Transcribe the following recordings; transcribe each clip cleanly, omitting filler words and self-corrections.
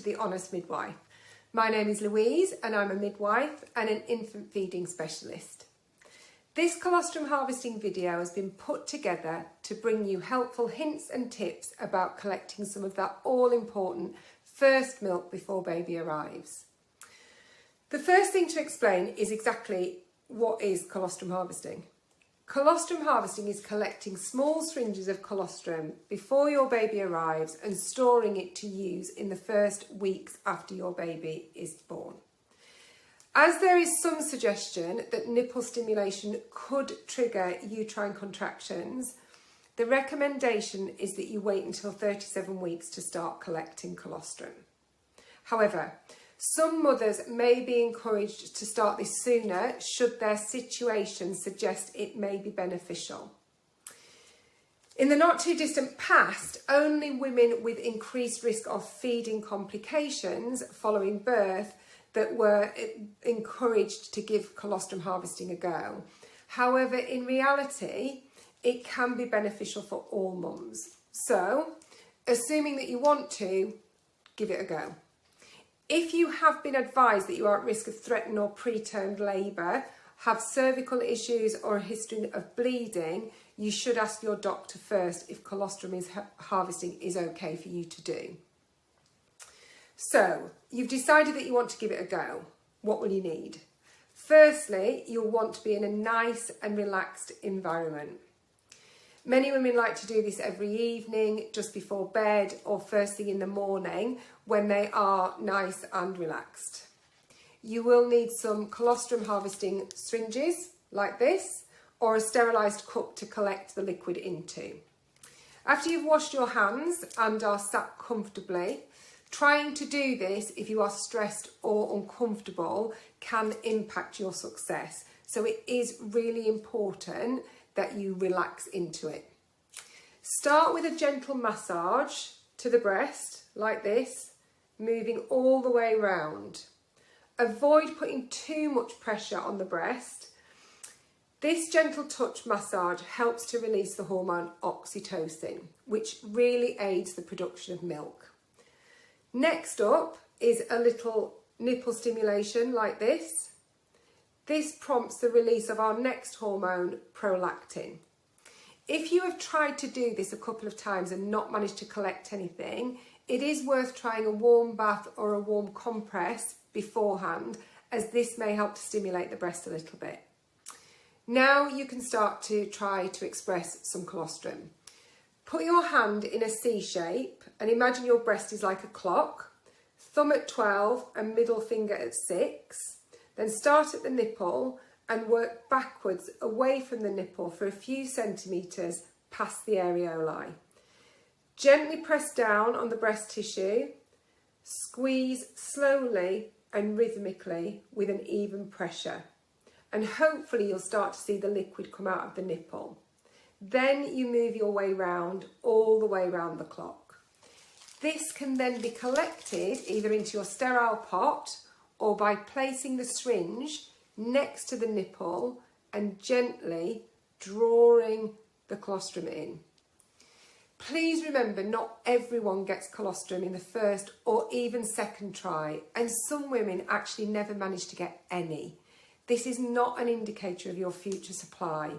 the Honest Midwife. My name is Louise and I'm a midwife and an infant feeding specialist. This colostrum harvesting video has been put together to bring you helpful hints and tips about collecting some of that all-important first milk before baby arrives. The first thing to explain is exactly what is colostrum harvesting. Colostrum harvesting is collecting small syringes of colostrum before your baby arrives and storing it to use in the first weeks after your baby is born. As there is some suggestion that nipple stimulation could trigger uterine contractions, the recommendation is that you wait until 37 weeks to start collecting colostrum. However, some mothers may be encouraged to start this sooner should their situation suggest it may be beneficial. In the not too distant past, only women with increased risk of feeding complications following birth that were encouraged to give colostrum harvesting a go. However, in reality, it can be beneficial for all mums. So, assuming that you want to, give it a go. If you have been advised that you are at risk of threatened or preterm labour, have cervical issues or a history of bleeding, you should ask your doctor first if colostrum harvesting is okay for you to do. So, you've decided that you want to give it a go. What will you need? Firstly, you'll want to be in a nice and relaxed environment. Many women like to do this every evening, just before bed or first thing in the morning when they are nice and relaxed. You will need some colostrum harvesting syringes like this or a sterilised cup to collect the liquid into. After you've washed your hands and are sat comfortably, trying to do this if you are stressed or uncomfortable can impact your success. So it is really important that you relax into it. Start with a gentle massage to the breast like this, moving all the way round. Avoid putting too much pressure on the breast. This gentle touch massage helps to release the hormone oxytocin, which really aids the production of milk. Next up is a little nipple stimulation like this. This prompts the release of our next hormone, prolactin. If you have tried to do this a couple of times and not managed to collect anything, it is worth trying a warm bath or a warm compress beforehand, as this may help to stimulate the breast a little bit. Now you can start to try to express some colostrum. Put your hand in a C shape and imagine your breast is like a clock, thumb at 12 and middle finger at 6. Then start at the nipple and work backwards away from the nipple for a few centimetres past the areoli. Gently press down on the breast tissue, squeeze slowly and rhythmically with an even pressure. And hopefully you'll start to see the liquid come out of the nipple. Then you move your way round, all the way round the clock. This can then be collected either into your sterile pot or by placing the syringe next to the nipple and gently drawing the colostrum in. Please remember, not everyone gets colostrum in the first or even second try, and some women actually never manage to get any. This is not an indicator of your future supply.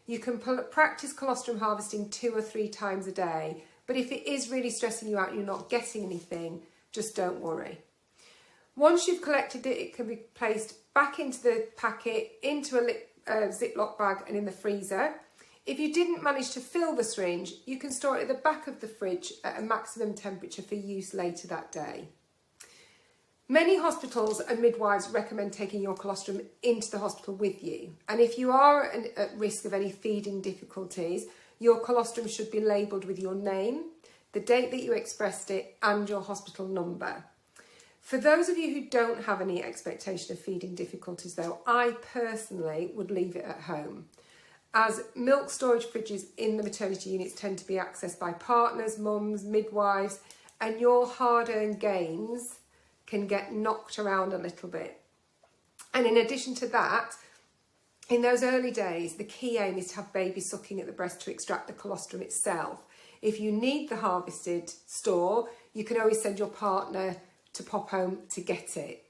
You can practice colostrum harvesting 2 or 3 times a day, but if it is really stressing you out and you're not getting anything, just don't worry. Once you've collected it, it can be placed back into the packet, into a Ziploc bag and in the freezer. If you didn't manage to fill the syringe, you can store it at the back of the fridge at a maximum temperature for use later that day. Many hospitals and midwives recommend taking your colostrum into the hospital with you. And if you are at risk of any feeding difficulties, your colostrum should be labelled with your name, the date that you expressed it and your hospital number. For those of you who don't have any expectation of feeding difficulties though, I personally would leave it at home, as milk storage fridges in the maternity units tend to be accessed by partners, mums, midwives, and your hard-earned gains can get knocked around a little bit. And in addition to that, in those early days, the key aim is to have baby sucking at the breast to extract the colostrum itself. If you need the harvested store, you can always send your partner to pop home to get it.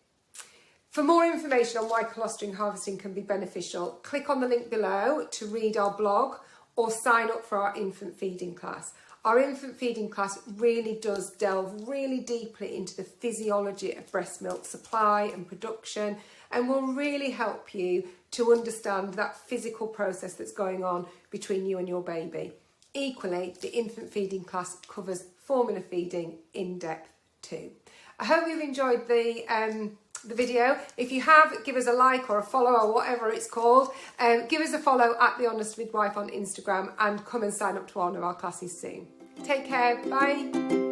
For more information on why colostrum harvesting can be beneficial, click on the link below to read our blog or sign up for our infant feeding class. Our infant feeding class really does delve really deeply into the physiology of breast milk supply and production, and will really help you to understand that physical process that's going on between you and your baby. Equally, the infant feeding class covers formula feeding in depth too. I hope you've enjoyed the video. If you have, give us a like or a follow or whatever it's called. Give us a follow at The Honest Midwife on Instagram and come and sign up to one of our classes soon. Take care. Bye.